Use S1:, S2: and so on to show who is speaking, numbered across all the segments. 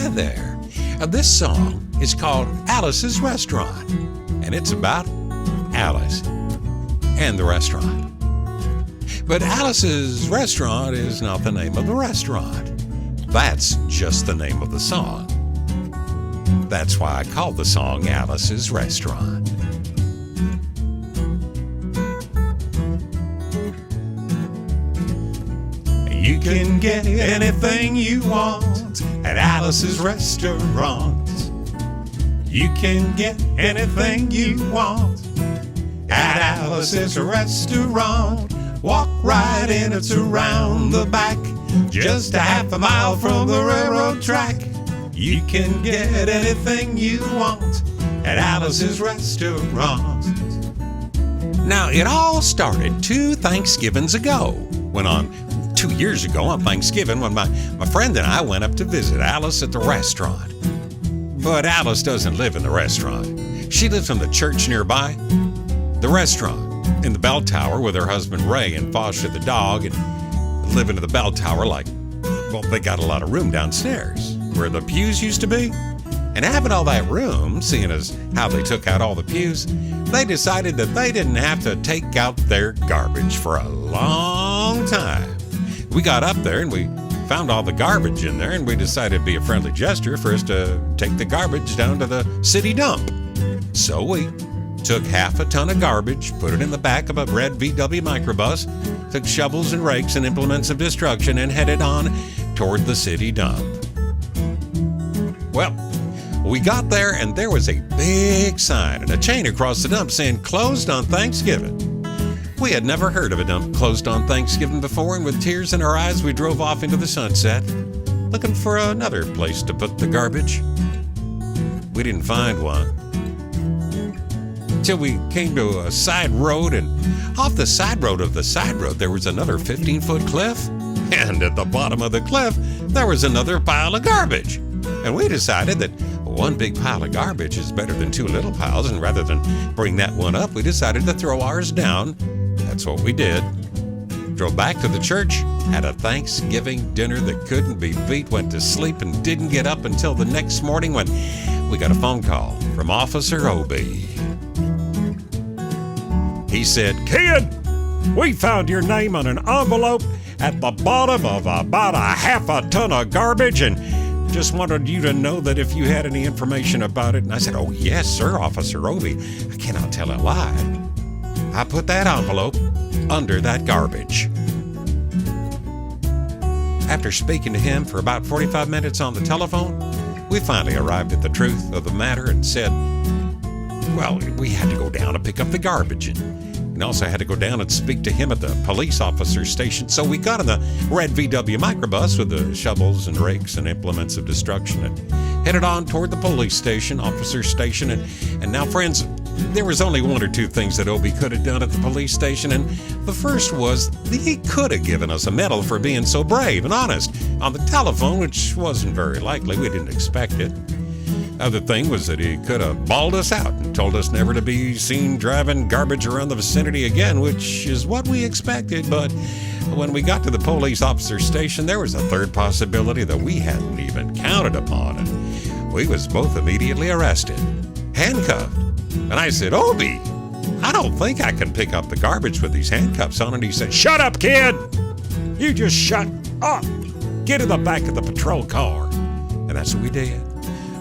S1: Hi there. This song is called Alice's Restaurant, and it's about Alice and the restaurant. But Alice's Restaurant is not the name of the restaurant. That's just the name of the song. That's why I called the song Alice's Restaurant. You can get anything you want at Alice's Restaurant. You can get anything you want at Alice's Restaurant. Walk right in, it's around the back, just a half a mile from the railroad track. You can get anything you want at Alice's Restaurant. Now, it all started 2 Thanksgivings ago, when on 2 years ago on Thanksgiving, when my friend and I went up to visit Alice at the restaurant. But Alice doesn't live in the restaurant. She lives in the church nearby, the restaurant, in the bell tower with her husband Ray and Foster the dog, and live into the bell tower like, well, they got a lot of room downstairs where the pews used to be. And having all that room, seeing as how they took out all the pews, they decided that they didn't have to take out their garbage for a long time. We got up there and we found all the garbage in there, and we decided it'd be a friendly gesture for us to take the garbage down to the city dump. So we took half a ton of garbage, put it in the back of a red VW microbus, took shovels and rakes and implements of destruction, and headed on toward the city dump. Well, we got there and there was a big sign and a chain across the dump saying closed on Thanksgiving. We had never heard of a dump closed on Thanksgiving before, and with tears in our eyes, we drove off into the sunset, looking for another place to put the garbage. We didn't find one. Till we came to a side road, and off the side road of the side road, there was another 15-foot cliff. And at the bottom of the cliff, there was another pile of garbage. And we decided that one big pile of garbage is better than 2 little piles, and rather than bring that one up, we decided to throw ours down. That's what we did. Drove back to the church, had a Thanksgiving dinner that couldn't be beat, went to sleep, and didn't get up until the next morning when we got a phone call from Officer Obie. He said, "Kid, we found your name on an envelope at the bottom of about a half a ton of garbage, and just wanted you to know that if you had any information about it." And I said, "Oh, yes, sir, Officer Obie. I cannot tell a lie. I put that envelope under that garbage." After speaking to him for about 45 minutes on the telephone, we finally arrived at the truth of the matter and said, well, we had to go down and pick up the garbage, and also had to go down and speak to him at the police officer station. So we got in the red VW microbus with the shovels and rakes and implements of destruction and headed on toward the police station, officer station. And now, friends, there was only 1 or 2 things that Obie could have done at the police station. And the first was that he could have given us a medal for being so brave and honest on the telephone, which wasn't very likely. We didn't expect it. Other thing was that he could have bawled us out and told us never to be seen driving garbage around the vicinity again, which is what we expected. But when we got to the police officer station, there was a third possibility that we hadn't even counted upon, and we was both immediately arrested, handcuffed. And I said, "Obie, I don't think I can pick up the garbage with these handcuffs on." And he said, "Shut up, kid! You just shut up! Get in the back of the patrol car." And that's what we did.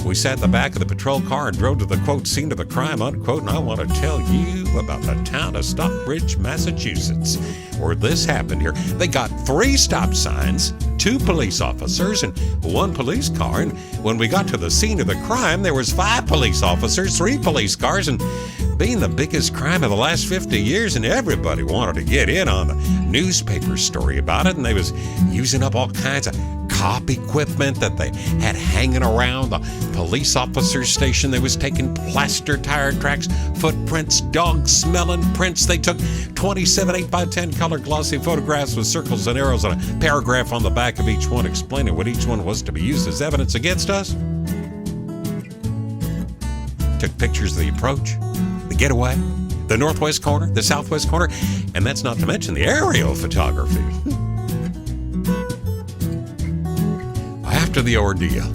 S1: We sat in the back of the patrol car and drove to the, quote, scene of the crime, unquote, and I want to tell you about the town of Stockbridge, Massachusetts, where this happened here. They got 3 stop signs, 2 police officers, and 1 police car, and when we got to the scene of the crime, there was 5 police officers, 3 police cars, and being the biggest crime of the last 50 years, and everybody wanted to get in on the newspaper story about it, and they was using up all kinds of cop equipment that they had hanging around the police officer's station. They was taking plaster tire tracks, footprints, dog-smelling prints. They took 27 8x10 color glossy photographs with circles and arrows and a paragraph on the back of each one explaining what each one was to be used as evidence against us. Took pictures of the approach, the getaway, the northwest corner, the southwest corner, and that's not to mention the aerial photography. After the ordeal,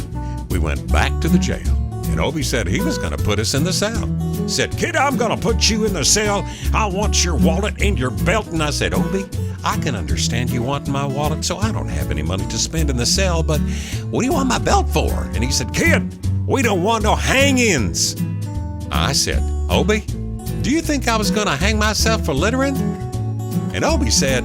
S1: we went back to the jail. And Obie said he was going to put us in the cell. Said, "Kid, I'm going to put you in the cell. I want your wallet and your belt." And I said, "Obie, I can understand you wanting my wallet, so I don't have any money to spend in the cell, but what do you want my belt for?" And he said, "Kid, we don't want no hang-ins." I said, "Obie, do you think I was going to hang myself for littering?" And Obie said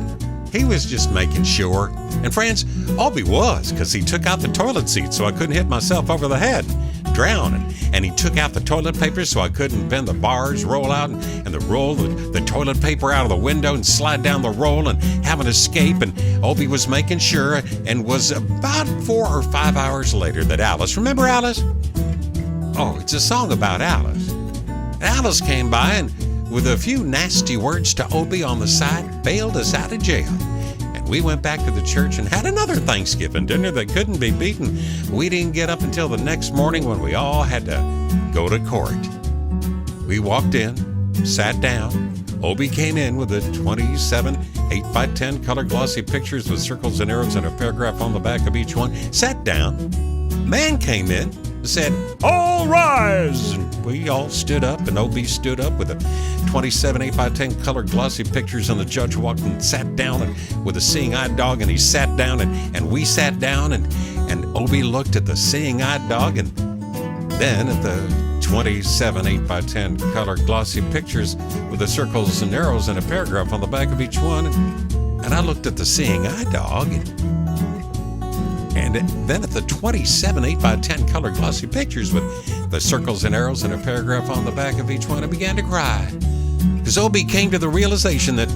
S1: he was just making sure. And friends, Obie was, because he took out the toilet seat so I couldn't hit myself over the head, drowning. And he took out the toilet paper so I couldn't bend the bars, roll out, and roll the toilet paper out of the window and slide down the roll and have an escape. And Obie was making sure, and was about 4 or 5 hours later that Alice, remember Alice? Oh, it's a song about Alice. Alice came by and, with a few nasty words to Obie on the side, bailed us out of jail. And we went back to the church and had another Thanksgiving dinner that couldn't be beaten. We didn't get up until the next morning when we all had to go to court. We walked in, sat down. Obie came in with the 27 8x10 color glossy pictures with circles and arrows and a paragraph on the back of each one. Sat down. Man came in, said, "All rise!" And we all stood up, and Obie stood up with the 27 8x10 color glossy pictures, and the judge walked and sat down and with a seeing-eyed dog, and he sat down, and we sat down, and Obie looked at the seeing-eyed dog, and then at the 27 8x10 color glossy pictures with the circles and arrows and a paragraph on the back of each one, and I looked at the seeing-eyed dog, and then at the 27 8x10 color glossy pictures with the circles and arrows and a paragraph on the back of each one, I began to cry. Because Obie came to the realization that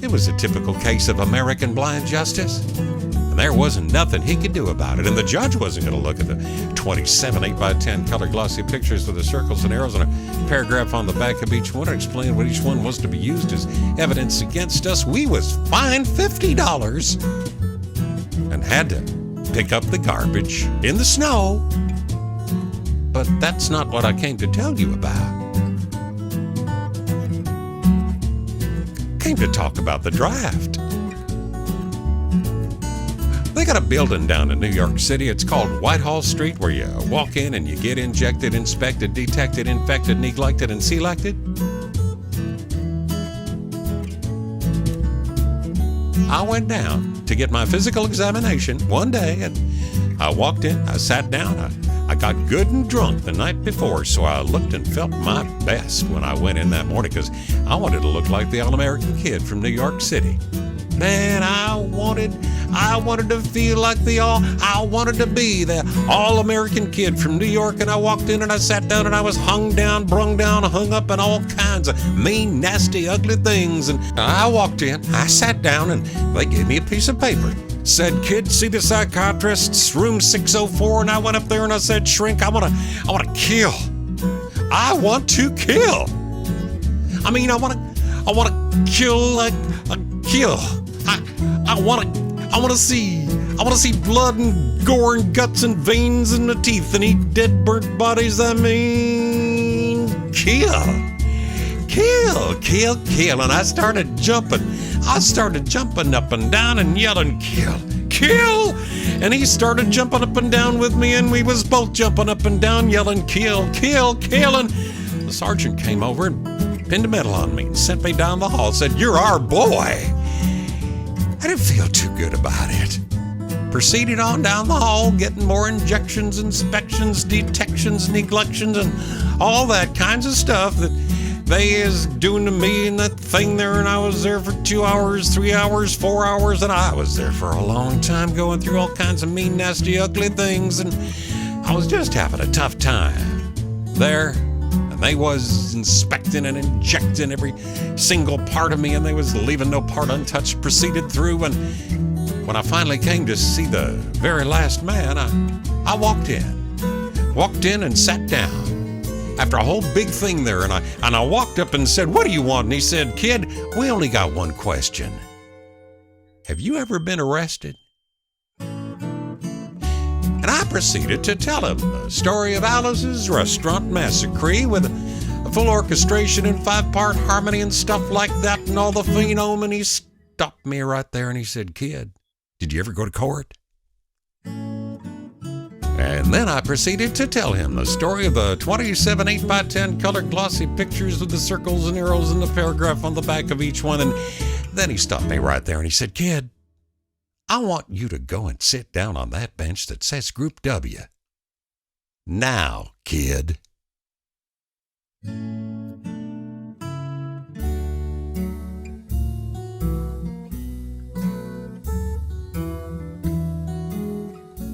S1: it was a typical case of American blind justice. And there wasn't nothing he could do about it. And the judge wasn't going to look at the 27 8x10 color glossy pictures with the circles and arrows and a paragraph on the back of each one and explain what each one was to be used as evidence against us. We was fined $50 and had to pick up the garbage in the snow. But that's not what I came to tell you about. I came to talk about the draft. They got a building down in New York City. It's called Whitehall Street, where you walk in and you get injected, inspected, detected, infected, neglected, and selected. I went down to get my physical examination one day, and I walked in, I sat down, I got good and drunk the night before, so I looked and felt my best when I went in that morning, because I wanted to look like the all-American kid from New York City. Man, I wanted to feel like I wanted to be the all-American kid from New York. And I walked in and I sat down and I was hung down, brung down, hung up, and all kinds of mean, nasty, ugly things. And I walked in, I sat down, and they gave me a piece of paper. Said, "Kid, see the psychiatrist's room 604. And I went up there and I said, "Shrink, I want to kill. I want to kill. I mean, I want to kill like a kill. I want to see blood and gore and guts and veins and the teeth and eat dead burnt bodies. I mean, kill. And I started jumping up and down and yelling, kill. And he started jumping up and down with me, and we was both jumping up and down yelling, kill. And the sergeant came over and pinned a medal on me and sent me down the hall, said, "You're our boy." I didn't feel too good about it. Proceeded on down the hall, getting more injections, inspections, detections, neglections, and all that kinds of stuff that they is doing to me and that thing there. And I was there for 2 hours, 3 hours, 4 hours, and I was there for a long time going through all kinds of mean, nasty, ugly things. And I was just having a tough time there. They was inspecting and injecting every single part of me, and they was leaving no part untouched. Proceeded through, and when I finally came to see the very last man, I walked in and sat down after a whole big thing there, and I walked up and said, "What do you want?" And he said, "Kid, we only got one question. Have you ever been arrested?" And I proceeded to tell him the story of Alice's Restaurant Massacre with a full orchestration and 5-part harmony and stuff like that and all the phenome. And he stopped me right there and he said, "Kid, did you ever go to court?" And then I proceeded to tell him the story of the 27 8x10 colored glossy pictures with the circles and arrows and the paragraph on the back of each one. And then he stopped me right there and he said, "Kid, I want you to go and sit down on that bench that says Group W. Now, kid."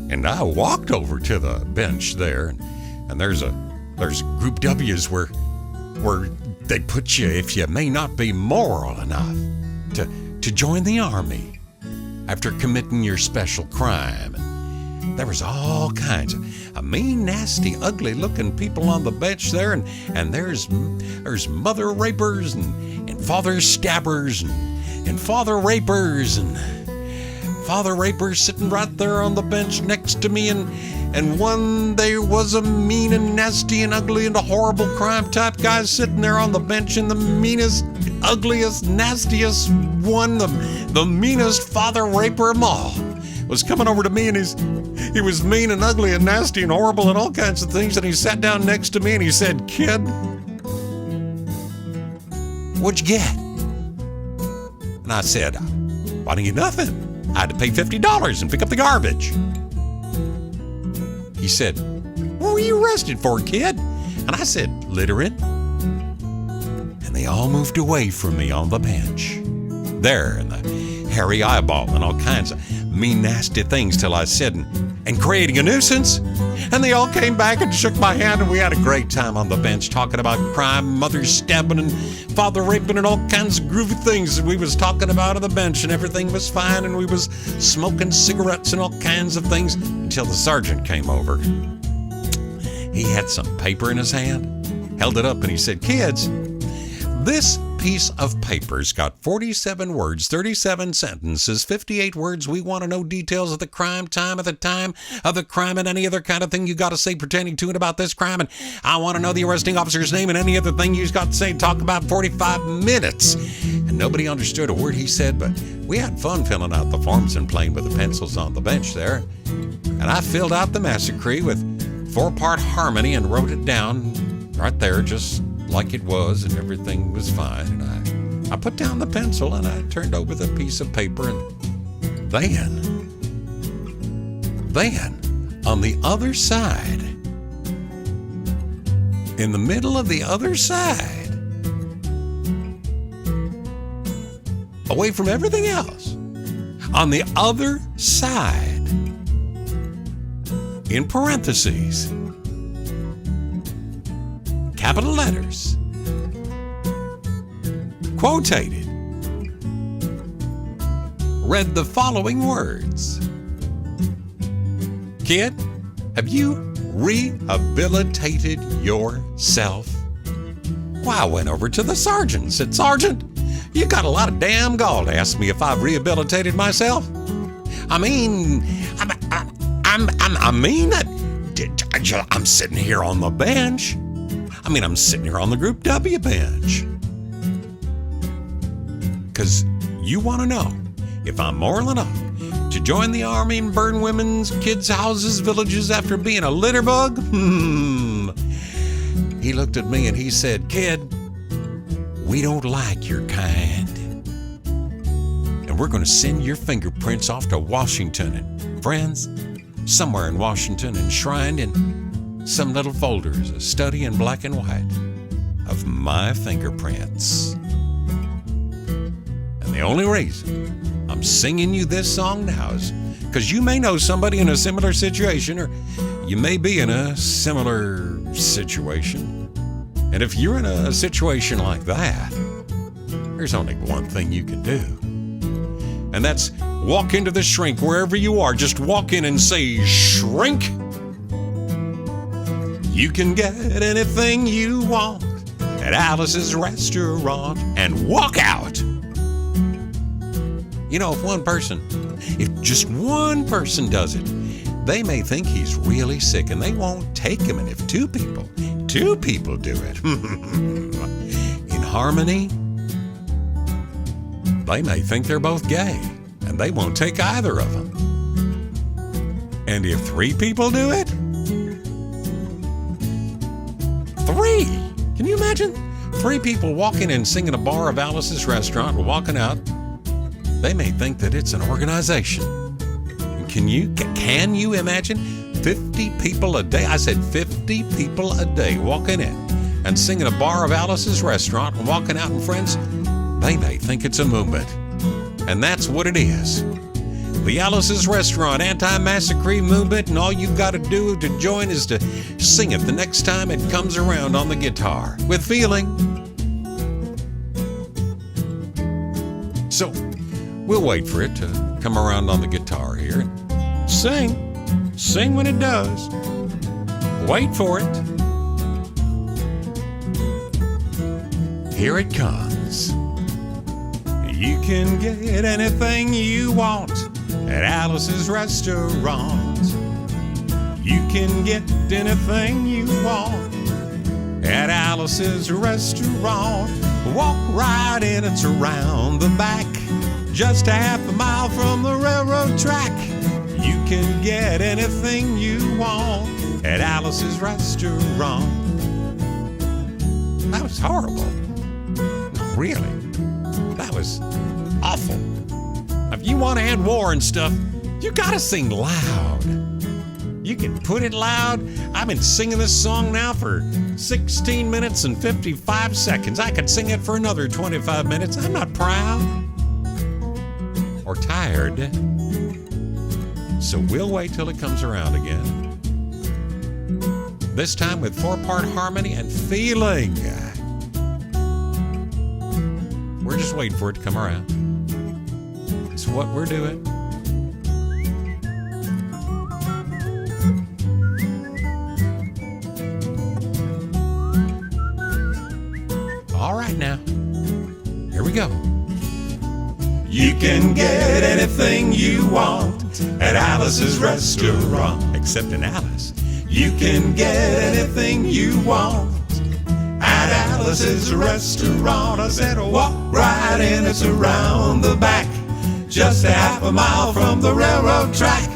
S1: And I walked over to the bench there, and there's Group W's where they put you if you may not be moral enough to join the army after committing your special crime. And there was all kinds of mean, nasty, ugly-looking people on the bench there, and there's mother rapers and father stabbers and father rapers and father rapers sitting right there on the bench next to me, and one there was a mean and nasty and ugly and a horrible crime type guy sitting there on the bench, and the meanest, ugliest, nastiest one, the meanest father raper of them all, was coming over to me, and he was mean and ugly and nasty and horrible and all kinds of things, and he sat down next to me and he said, "Kid, what'd you get?" And I said, "Why didn't you get nothing? I had to pay $50 and pick up the garbage." He said, "What were you arrested for, kid?" And I said, "Littering." And they all moved away from me on the bench there, and the hairy eyeball and all kinds of mean, nasty things till I said, "And creating a nuisance." And they all came back and shook my hand, and we had a great time on the bench talking about crime, mothers stabbing and father raping and all kinds of groovy things that we was talking about on the bench, and everything was fine, and we was smoking cigarettes and all kinds of things until the sergeant came over. He had some paper in his hand, held it up, and he said, "Kids, this piece of paper's got 47 words, 37 sentences, 58 words. We want to know details of the crime, time of the time of the crime, and any other kind of thing you got to say pertaining to it about this crime. And I want to know the arresting officer's name and any other thing you've got to say. Talk about 45 minutes. And nobody understood a word he said, but we had fun filling out the forms and playing with the pencils on the bench there. And I filled out the Massacre with 4-part harmony and wrote it down right there, just like it was, and everything was fine. And I put down the pencil and I turned over the piece of paper, and then on the other side, in the middle of the other side, away from everything else, on the other side, in parentheses, capital letters, quotated, read the following words: "Kid, have you rehabilitated yourself?" Well, I went over to the sergeant and said, "Sergeant, you got a lot of damn gall to ask me if I've rehabilitated myself. I mean, I'm sitting here on the bench. I'm sitting here on the Group W bench. Because you want to know if I'm moral enough to join the army and burn women's, kids' houses, villages after being a litter bug?" He looked at me and he said, "Kid, we don't like your kind. And we're going to send your fingerprints off to Washington. And friends, somewhere in Washington, enshrined in some little folders, a study in black and white of my fingerprints. And the only reason I'm singing you this song now is because you may know somebody in a similar situation, or you may be in a similar situation. And if you're in a situation like that, there's only one thing you can do. And that's walk into the shrink wherever you are. Just walk in and say, 'Shrink, you can get anything you want at Alice's restaurant,' and walk out. You know, if just one person does it, they may think he's really sick and they won't take him. And if two people do it in harmony, they may think they're both gay and they won't take either of them. And if 3 people do it, 3. Can you imagine? 3 people walking and singing a bar of Alice's restaurant and walking out. They may think that it's an organization. Can you imagine 50 people a day? I said 50 people a day walking in and singing a bar of Alice's restaurant and walking out, and friends, they may think it's a movement. And that's what it is. The Alice's Restaurant Anti-Massacre movement, and all you've got to do to join is to sing it the next time it comes around on the guitar with feeling. So we'll wait for it to come around on the guitar here. Sing when it does. Wait for it. Here it comes. You can get anything you want at Alice's Restaurant. You can get anything you want at Alice's Restaurant. Walk right in, it's around the back, just a half a mile from the railroad track. You can get anything you want at Alice's Restaurant. That was horrible. Really. That was awful. If you want to add war and stuff, you gotta sing loud. You can put it loud. I've been singing this song now for 16 minutes and 55 seconds. I could sing it for another 25 minutes. I'm not proud or tired. So we'll wait till it comes around again. This time with 4-part harmony and feeling. We're just waiting for it to come around. It's what we're doing. All right now, here we go. You can get anything you want at Alice's Restaurant. Except in Alice. You can get anything you want at Alice's Restaurant. I said walk right in, it's around the back, just a half a mile from the railroad track.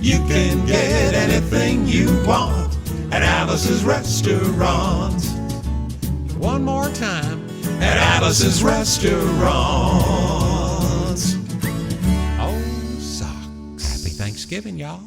S1: You can get anything you want at Alice's Restaurant. One more time, at Alice's Restaurant. Oh, socks. Happy Thanksgiving, y'all.